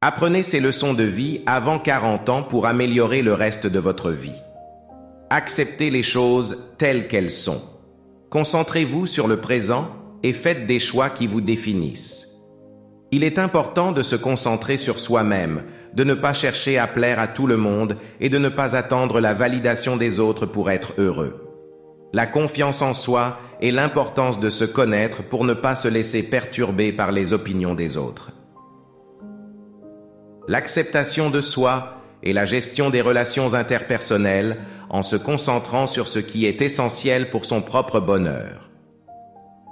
Apprenez ces leçons de vie avant 40 ans pour améliorer le reste de votre vie. Acceptez les choses telles qu'elles sont. Concentrez-vous sur le présent et faites des choix qui vous définissent. Il est important de se concentrer sur soi-même, de ne pas chercher à plaire à tout le monde et de ne pas attendre la validation des autres pour être heureux. La confiance en soi et l'importance de se connaître pour ne pas se laisser perturber par les opinions des autres. L'acceptation de soi et la gestion des relations interpersonnelles en se concentrant sur ce qui est essentiel pour son propre bonheur.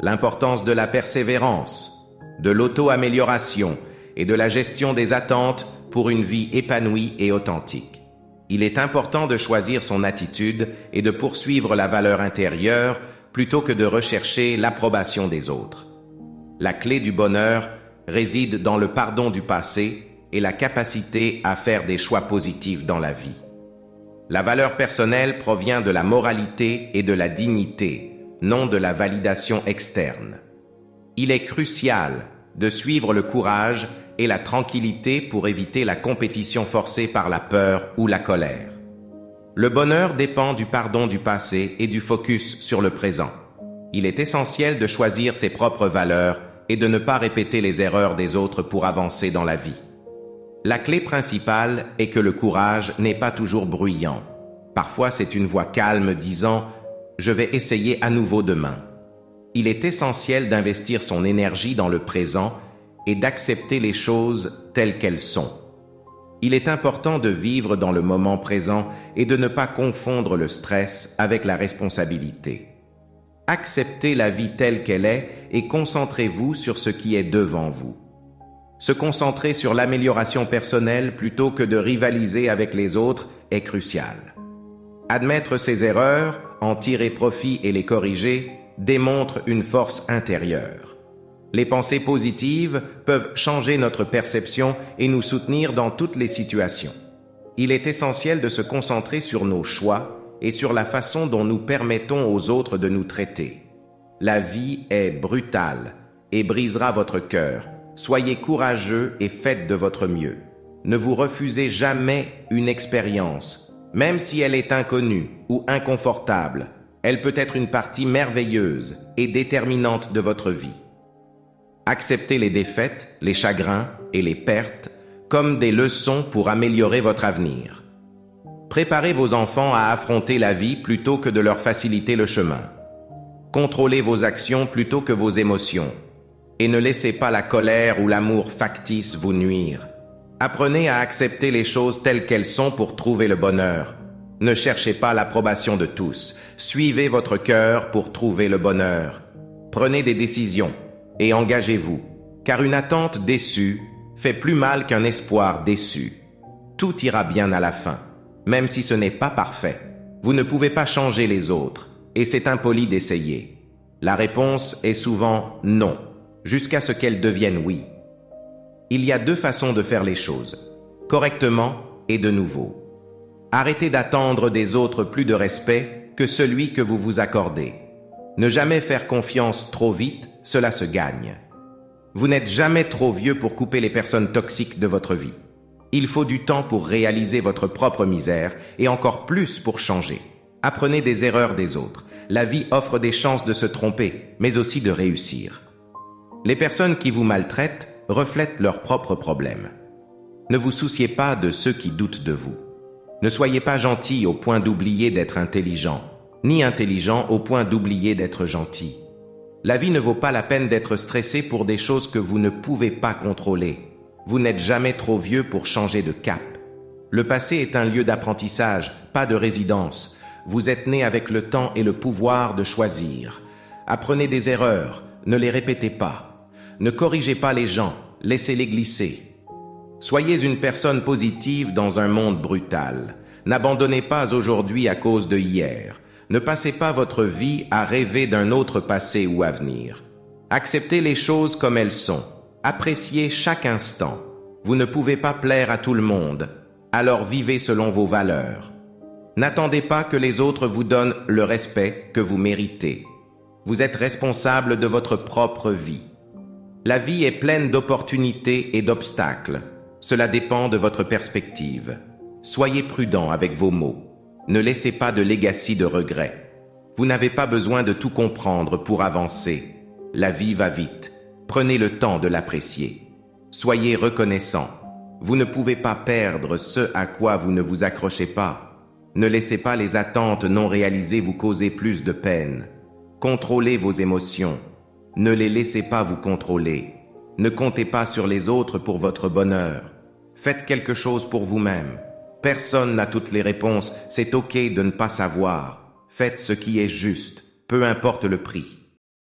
L'importance de la persévérance, de l'auto-amélioration et de la gestion des attentes pour une vie épanouie et authentique. Il est important de choisir son attitude et de poursuivre la valeur intérieure plutôt que de rechercher l'approbation des autres. La clé du bonheur réside dans le pardon du passé et la capacité à faire des choix positifs dans la vie. La valeur personnelle provient de la moralité et de la dignité, non de la validation externe. Il est crucial de suivre le courage et la tranquillité pour éviter la compétition forcée par la peur ou la colère. Le bonheur dépend du pardon du passé et du focus sur le présent. Il est essentiel de choisir ses propres valeurs et de ne pas répéter les erreurs des autres pour avancer dans la vie. La clé principale est que le courage n'est pas toujours bruyant. Parfois, c'est une voix calme disant « Je vais essayer à nouveau demain ». Il est essentiel d'investir son énergie dans le présent et d'accepter les choses telles qu'elles sont. Il est important de vivre dans le moment présent et de ne pas confondre le stress avec la responsabilité. Acceptez la vie telle qu'elle est et concentrez-vous sur ce qui est devant vous. Se concentrer sur l'amélioration personnelle plutôt que de rivaliser avec les autres est crucial. Admettre ses erreurs, en tirer profit et les corriger démontre une force intérieure. Les pensées positives peuvent changer notre perception et nous soutenir dans toutes les situations. Il est essentiel de se concentrer sur nos choix et sur la façon dont nous permettons aux autres de nous traiter. La vie est brutale et brisera votre cœur. Soyez courageux et faites de votre mieux. Ne vous refusez jamais une expérience, même si elle est inconnue ou inconfortable. Elle peut être une partie merveilleuse et déterminante de votre vie. Acceptez les défaites, les chagrins et les pertes comme des leçons pour améliorer votre avenir. Préparez vos enfants à affronter la vie plutôt que de leur faciliter le chemin. Contrôlez vos actions plutôt que vos émotions. Et ne laissez pas la colère ou l'amour factice vous nuire. Apprenez à accepter les choses telles qu'elles sont pour trouver le bonheur. Ne cherchez pas l'approbation de tous. Suivez votre cœur pour trouver le bonheur. Prenez des décisions et engagez-vous, car une attente déçue fait plus mal qu'un espoir déçu. Tout ira bien à la fin, même si ce n'est pas parfait. Vous ne pouvez pas changer les autres, et c'est impoli d'essayer. La réponse est souvent non, jusqu'à ce qu'elle devienne oui. Il y a deux façons de faire les choses, correctement et de nouveau. Arrêtez d'attendre des autres plus de respect que celui que vous vous accordez. Ne jamais faire confiance trop vite, cela se gagne. Vous n'êtes jamais trop vieux pour couper les personnes toxiques de votre vie. Il faut du temps pour réaliser votre propre misère et encore plus pour changer. Apprenez des erreurs des autres. La vie offre des chances de se tromper, mais aussi de réussir. Les personnes qui vous maltraitent reflètent leurs propres problèmes. Ne vous souciez pas de ceux qui doutent de vous. Ne soyez pas gentil au point d'oublier d'être intelligent, ni intelligent au point d'oublier d'être gentil. La vie ne vaut pas la peine d'être stressé pour des choses que vous ne pouvez pas contrôler. Vous n'êtes jamais trop vieux pour changer de cap. Le passé est un lieu d'apprentissage, pas de résidence. Vous êtes né avec le temps et le pouvoir de choisir. Apprenez des erreurs, ne les répétez pas. Ne corrigez pas les gens, laissez-les glisser. Soyez une personne positive dans un monde brutal. N'abandonnez pas aujourd'hui à cause de hier. Ne passez pas votre vie à rêver d'un autre passé ou avenir. Acceptez les choses comme elles sont. Appréciez chaque instant. Vous ne pouvez pas plaire à tout le monde. Alors vivez selon vos valeurs. N'attendez pas que les autres vous donnent le respect que vous méritez. Vous êtes responsable de votre propre vie. La vie est pleine d'opportunités et d'obstacles. Cela dépend de votre perspective. Soyez prudent avec vos mots. Ne laissez pas de legacy de regrets. Vous n'avez pas besoin de tout comprendre pour avancer. La vie va vite. Prenez le temps de l'apprécier. Soyez reconnaissant. Vous ne pouvez pas perdre ce à quoi vous ne vous accrochez pas. Ne laissez pas les attentes non réalisées vous causer plus de peine. Contrôlez vos émotions. Ne les laissez pas vous contrôler. Ne comptez pas sur les autres pour votre bonheur. Faites quelque chose pour vous-même. Personne n'a toutes les réponses, c'est ok de ne pas savoir. Faites ce qui est juste, peu importe le prix.